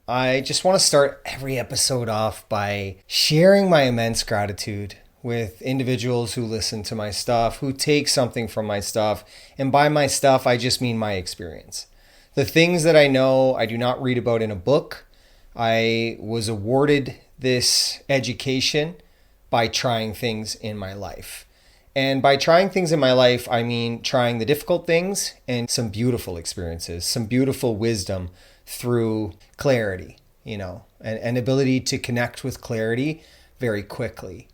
I just want to start every episode off by sharing my immense gratitude with individuals who listen to my stuff, who take something from my stuff. And by my stuff, I just mean my experience. The things that I know, I do not read about in a book. I was awarded this education by trying things in my life. And by trying things in my life, I mean trying the difficult things and some beautiful experiences, some beautiful wisdom through clarity, and ability to connect with clarity very quickly.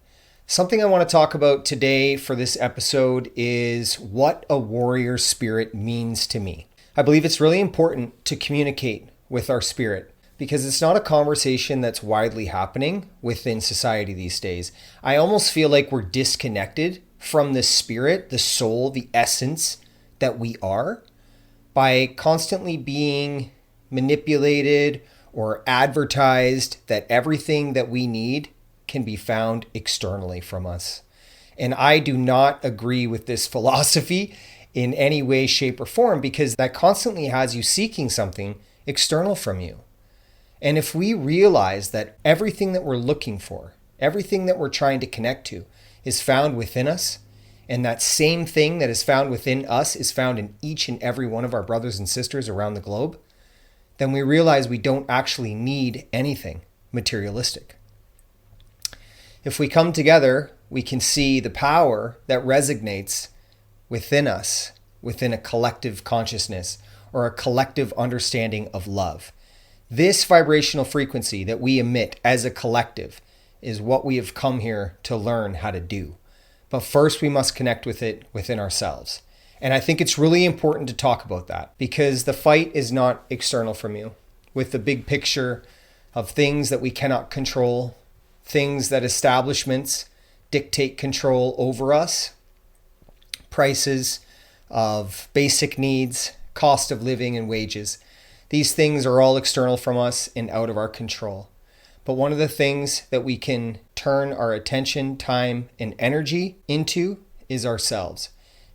Something I want to talk about today for this episode is what a warrior spirit means to me. I believe it's really important to communicate with our spirit because it's not a conversation that's widely happening within society these days. I almost feel like we're disconnected from the spirit, the soul, the essence that we are by constantly being manipulated or advertised that everything that we need can be found externally from us. And I do not agree with this philosophy in any way, shape, or form because that constantly has you seeking something external from you. And if we realize that everything that we're looking for, everything that we're trying to connect to is found within us, and that same thing that is found within us is found in each and every one of our brothers and sisters around the globe, then we realize we don't actually need anything materialistic. If we come together, we can see the power that resonates within us, within a collective consciousness or a collective understanding of love. This vibrational frequency that we emit as a collective is what we have come here to learn how to do. But first, we must connect with it within ourselves. And I think it's really important to talk about that because the fight is not external from you. With the big picture of things that we cannot control, things that establishments dictate control over us, prices of basic needs, cost of living, and wages. These things are all external from us and out of our control. But one of the things that we can turn our attention, time, and energy into is ourselves.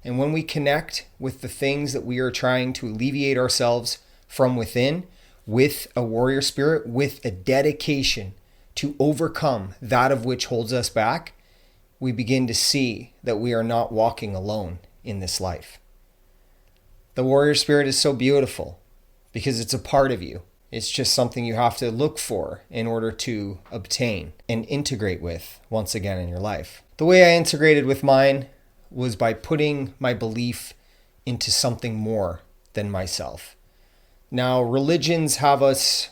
And when we connect with the things that we are trying to alleviate ourselves from within, with a warrior spirit, with a dedication to overcome that of which holds us back, we begin to see that we are not walking alone in this life. The warrior spirit is so beautiful because it's a part of you. It's just something you have to look for in order to obtain and integrate with once again in your life. The way I integrated with mine was by putting my belief into something more than myself. Now, religions have us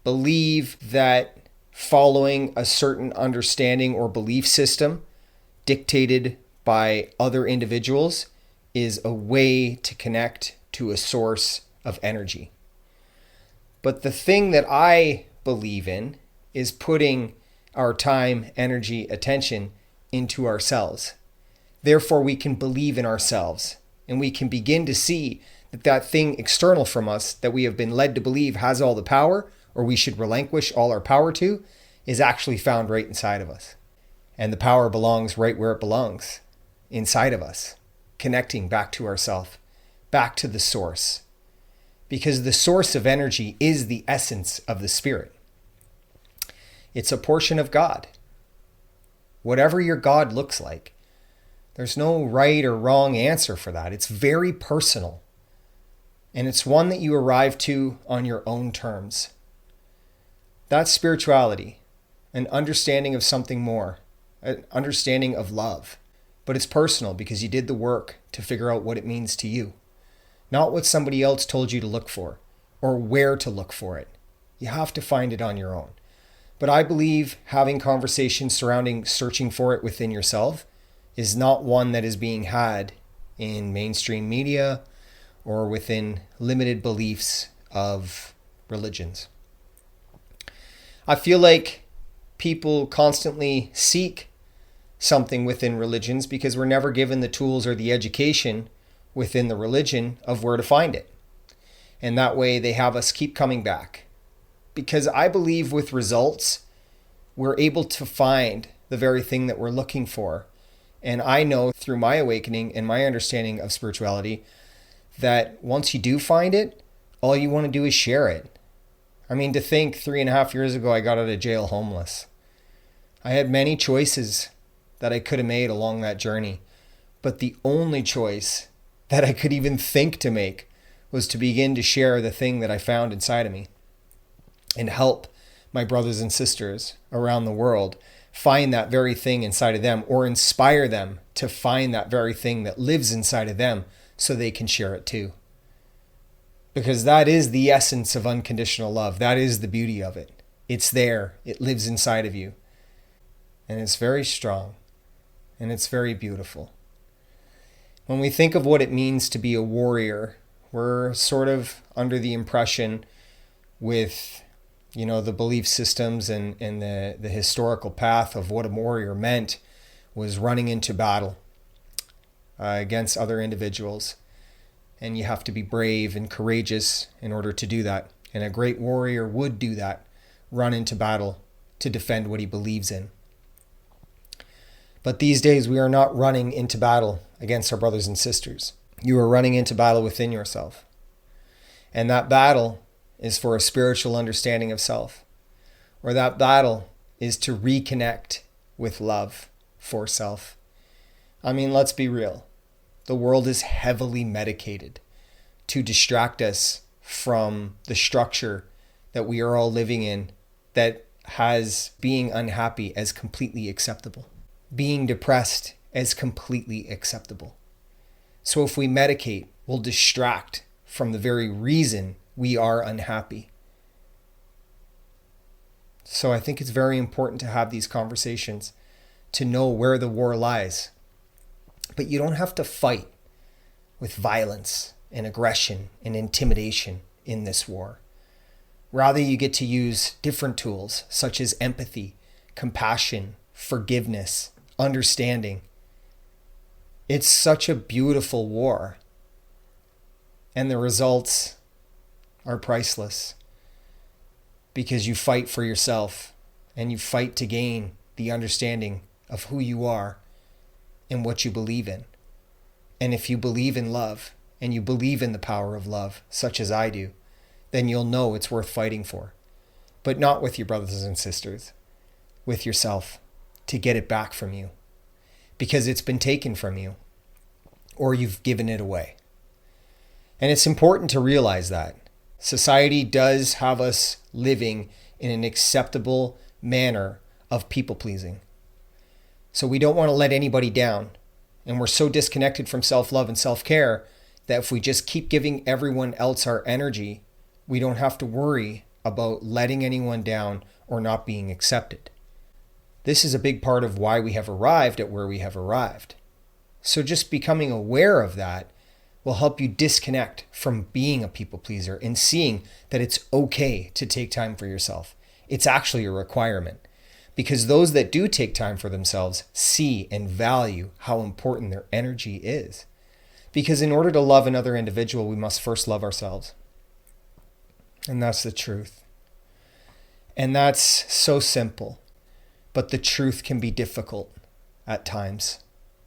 believe that following a certain understanding or belief system dictated by other individuals is a way to connect to a source of energy. But the thing that I believe in is putting our time, energy, attention into ourselves. Therefore, we can believe in ourselves and we can begin to see that thing external from us that we have been led to believe has all the power or we should relinquish all our power to is actually found right inside of us. And the power belongs right where it belongs, inside of us, connecting back to ourselves, back to the source. Because the source of energy is the essence of the spirit. It's a portion of God. Whatever your God looks like, there's no right or wrong answer for that. It's very personal. And it's one that you arrive to on your own terms. That's spirituality, an understanding of something more, an understanding of love. But it's personal because you did the work to figure out what it means to you. Not what somebody else told you to look for or where to look for it. You have to find it on your own. But I believe having conversations surrounding searching for it within yourself is not one that is being had in mainstream media or within limited beliefs of religions. I feel like people constantly seek something within religions because we're never given the tools or the education within the religion of where to find it. And that way they have us keep coming back. Because I believe with results, we're able to find the very thing that we're looking for. And I know through my awakening and my understanding of spirituality that once you do find it, all you want to do is share it. I mean, to think 3.5 years ago I got out of jail homeless. I had many choices that I could have made along that journey, but the only choice that I could even think to make was to begin to share the thing that I found inside of me and help my brothers and sisters around the world find that very thing inside of them, or inspire them to find that very thing that lives inside of them so they can share it too. Because that is the essence of unconditional love. That is the beauty of it. It's there. It lives inside of you. And it's very strong. And it's very beautiful. When we think of what it means to be a warrior, we're sort of under the impression with, the belief systems and the historical path of what a warrior meant was running into battle against other individuals. And you have to be brave and courageous in order to do that. And a great warrior would do that, run into battle to defend what he believes in. But these days we are not running into battle against our brothers and sisters. You are running into battle within yourself. And that battle is for a spiritual understanding of self. Or that battle is to reconnect with love for self. I mean, let's be real. The world is heavily medicated to distract us from the structure that we are all living in that has being unhappy as completely acceptable, being depressed as completely acceptable. So if we medicate, we'll distract from the very reason we are unhappy. So I think it's very important to have these conversations, to know where the war lies. But you don't have to fight with violence and aggression and intimidation in this war. Rather, you get to use different tools such as empathy, compassion, forgiveness, understanding. It's such a beautiful war. And the results are priceless because you fight for yourself and you fight to gain the understanding of who you are and what you believe in. And if you believe in love and you believe in the power of love, such as I do, then you'll know it's worth fighting for. But not with your brothers and sisters, with yourself, to get it back from you. Because it's been taken from you, or you've given it away. And it's important to realize that. Society does have us living in an acceptable manner of people pleasing. So we don't want to let anybody down. And we're so disconnected from self-love and self-care that if we just keep giving everyone else our energy, we don't have to worry about letting anyone down or not being accepted. This is a big part of why we have arrived at where we have arrived. So just becoming aware of that will help you disconnect from being a people pleaser and seeing that it's okay to take time for yourself. It's actually a requirement. Because those that do take time for themselves see and value how important their energy is. Because in order to love another individual, we must first love ourselves. And that's the truth. And that's so simple. But the truth can be difficult at times.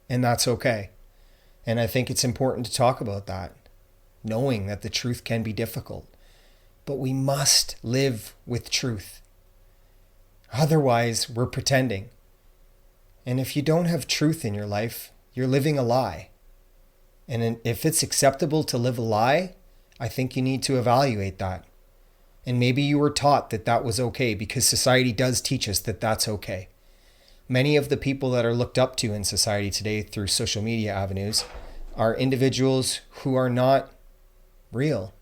And that's okay. And I think it's important to talk about that, knowing that the truth can be difficult. But we must live with truth. Otherwise, we're pretending. And if you don't have truth in your life, you're living a lie. And if it's acceptable to live a lie, I think you need to evaluate that. And maybe you were taught that that was okay because society does teach us that that's okay. Many of the people that are looked up to in society today through social media avenues are individuals who are not real.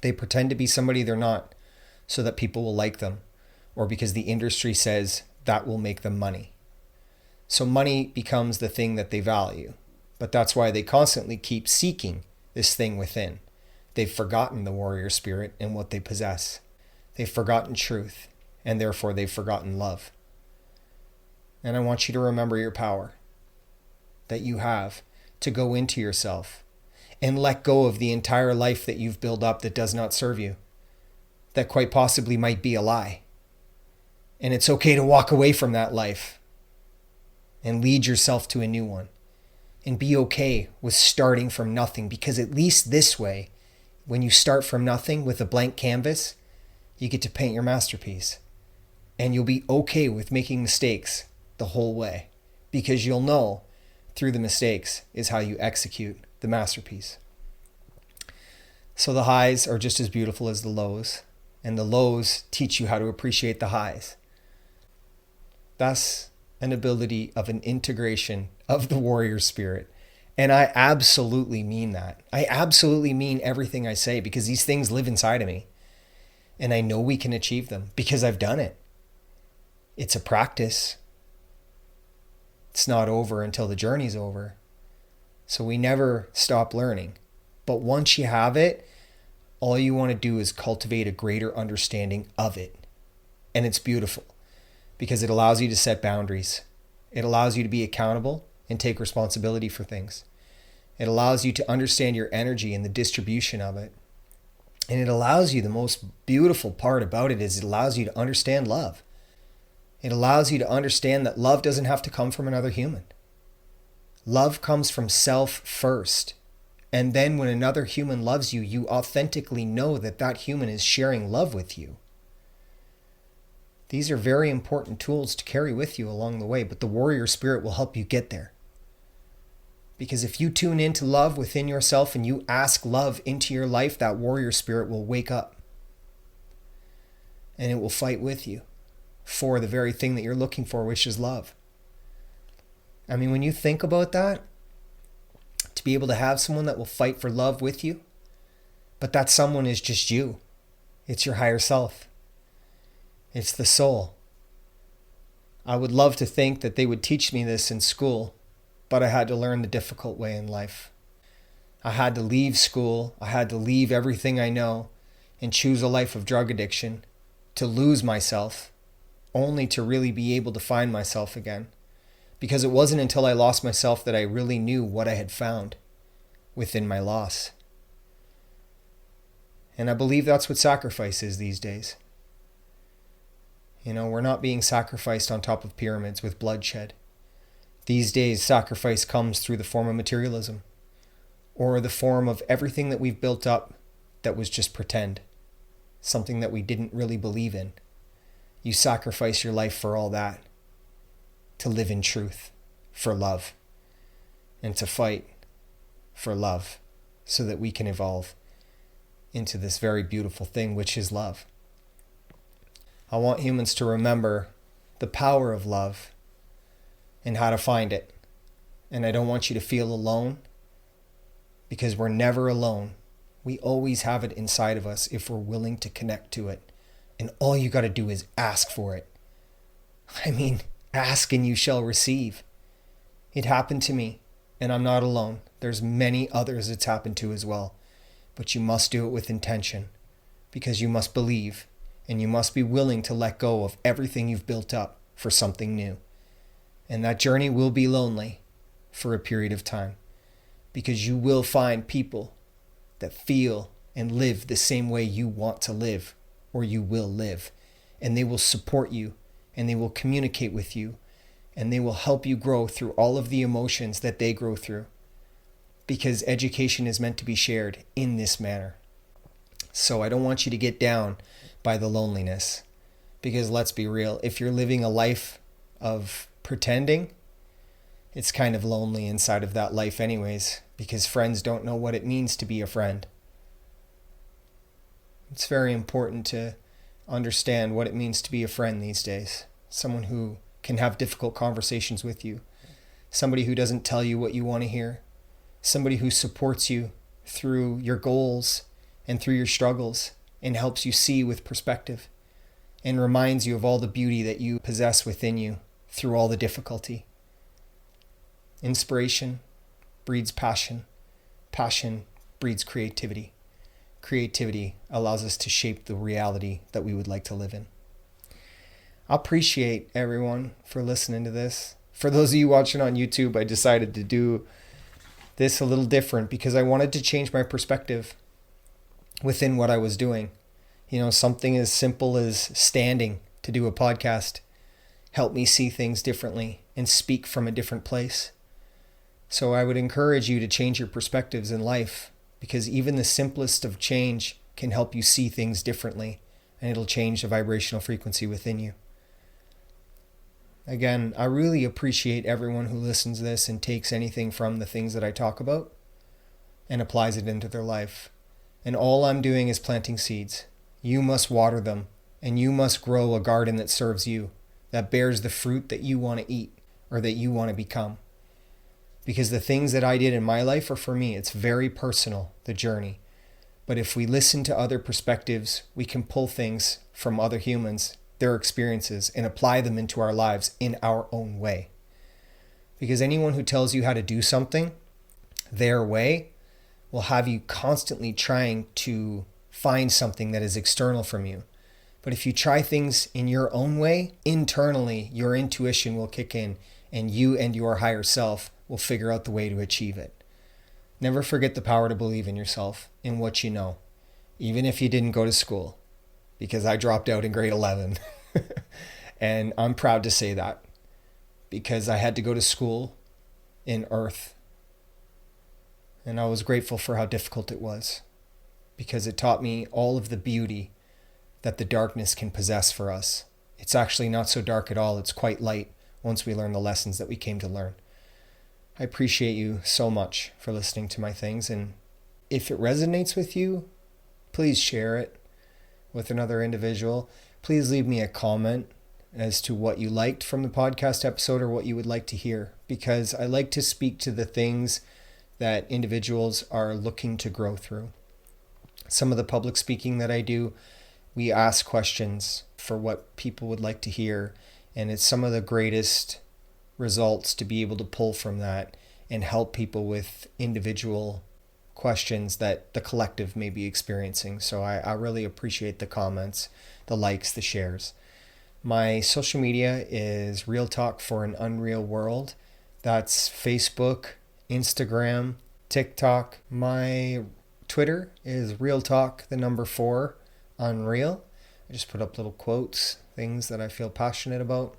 They pretend to be somebody they're not so that people will like them, or because the industry says that will make them money. So money becomes the thing that they value. But that's why they constantly keep seeking this thing within. They've forgotten the warrior spirit and what they possess. They've forgotten truth, and therefore they've forgotten love. And I want you to remember your power that you have to go into yourself and let go of the entire life that you've built up that does not serve you, that quite possibly might be a lie. And it's okay to walk away from that life and lead yourself to a new one. And be okay with starting from nothing, because at least this way, when you start from nothing with a blank canvas, You get to paint your masterpiece. And you'll be okay with making mistakes the whole way, because you'll know through the mistakes is how you execute the masterpiece. So the highs are just as beautiful as the lows, and the lows teach you how to appreciate the highs. That's an ability of an integration of the warrior spirit. And I absolutely mean that. I absolutely mean everything I say, because these things live inside of me. And I know we can achieve them because I've done it. It's a practice. It's not over until the journey's over. So we never stop learning. But once you have it, all you want to do is cultivate a greater understanding of it. And it's beautiful because it allows you to set boundaries. It allows you to be accountable and take responsibility for things. It allows you to understand your energy and the distribution of it. And it allows you, the most beautiful part about it is it allows you to understand love. It allows you to understand that love doesn't have to come from another human. Love comes from self first. And then when another human loves you, you authentically know that that human is sharing love with you. These are very important tools to carry with you along the way, but the warrior spirit will help you get there. Because if you tune into love within yourself and you ask love into your life, that warrior spirit will wake up. And it will fight with you for the very thing that you're looking for, which is love. I mean, when you think about that, to be able to have someone that will fight for love with you, but that someone is just you. It's your higher self. It's the soul. I would love to think that they would teach me this in school, but I had to learn the difficult way in life. I had to leave school. I had to leave everything I know and choose a life of drug addiction, to lose myself, only to really be able to find myself again. Because it wasn't until I lost myself that I really knew what I had found within my loss. And I believe that's what sacrifice is these days. You know, we're not being sacrificed on top of pyramids with bloodshed. These days, sacrifice comes through the form of materialism, or the form of everything that we've built up that was just pretend, something that we didn't really believe in. You sacrifice your life for all that, to live in truth, for love, and to fight for love, so that we can evolve into this very beautiful thing, which is love. I want humans to remember the power of love and how to find it. And I don't want you to feel alone, because we're never alone. We always have it inside of us if we're willing to connect to it. And all you got to do is ask for it. I mean, ask and you shall receive. It happened to me, and I'm not alone. There's many others it's happened to as well. But you must do it with intention, because you must believe, and you must be willing to let go of everything you've built up for something new. And that journey will be lonely for a period of time, because you will find people that feel and live the same way you want to live, or you will live. And they will support you, and they will communicate with you, and they will help you grow through all of the emotions that they grow through. Because education is meant to be shared in this manner. So I don't want you to get down by the loneliness. Because let's be real, if you're living a life of pretending, it's kind of lonely inside of that life anyways, because friends don't know what it means to be a friend. It's very important to understand what it means to be a friend these days. Someone who can have difficult conversations with you. Somebody who doesn't tell you what you want to hear. Somebody who supports you through your goals and through your struggles and helps you see with perspective and reminds you of all the beauty that you possess within you through all the difficulty. Inspiration breeds passion. Passion breeds creativity. Creativity allows us to shape the reality that we would like to live in. I appreciate everyone for listening to this. For those of you watching on YouTube, I decided to do this a little different because I wanted to change my perspective within what I was doing. You know, something as simple as standing to do a podcast helped me see things differently and speak from a different place. So I would encourage you to change your perspectives in life, because even the simplest of change can help you see things differently and it'll change the vibrational frequency within you. Again, I really appreciate everyone who listens to this and takes anything from the things that I talk about and applies it into their life. And all I'm doing is planting seeds. You must water them, and you must grow a garden that serves you, that bears the fruit that you want to eat or that you want to become. Because the things that I did in my life are for me. It's very personal, the journey. But if we listen to other perspectives, we can pull things from other humans, their experiences, and apply them into our lives in our own way. Because anyone who tells you how to do something their way will have you constantly trying to find something that is external from you. But if you try things in your own way, internally, your intuition will kick in, and you and your higher self will figure out the way to achieve it. Never forget the power to believe in yourself, in what you know, even if you didn't go to school. Because I dropped out in grade 11. And I'm proud to say that. Because I had to go to school in earth. And I was grateful for how difficult it was. Because it taught me all of the beauty that the darkness can possess for us. It's actually not so dark at all. It's quite light once we learn the lessons that we came to learn. I appreciate you so much for listening to my things. And if it resonates with you, please share it with another individual. Please leave me a comment as to what you liked from the podcast episode or what you would like to hear, because I like to speak to the things that individuals are looking to grow through. Some of the public speaking that I do, we ask questions for what people would like to hear, and it's some of the greatest results to be able to pull from that and help people with individual questions that the collective may be experiencing. So I really appreciate the comments, the likes, the shares. My social media is Real Talk for an Unreal World. That's Facebook, Instagram, TikTok. My Twitter is Real Talk, 4, Unreal. I just put up little quotes, things that I feel passionate about.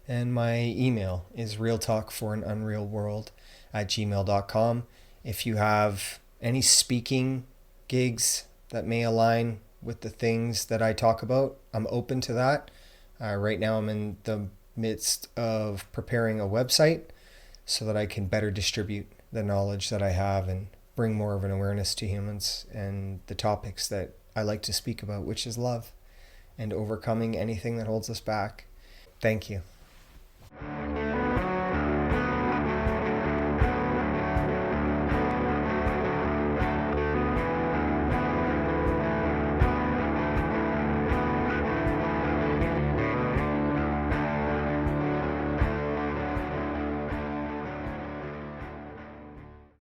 And my email is realtalkforanunrealworld@gmail.com. If you have any speaking gigs that may align with the things that I talk about, I'm open to that. Right now I'm in the midst of preparing a website so that I can better distribute the knowledge that I have and bring more of an awareness to humans and the topics that I like to speak about, which is love and overcoming anything that holds us back. Thank you.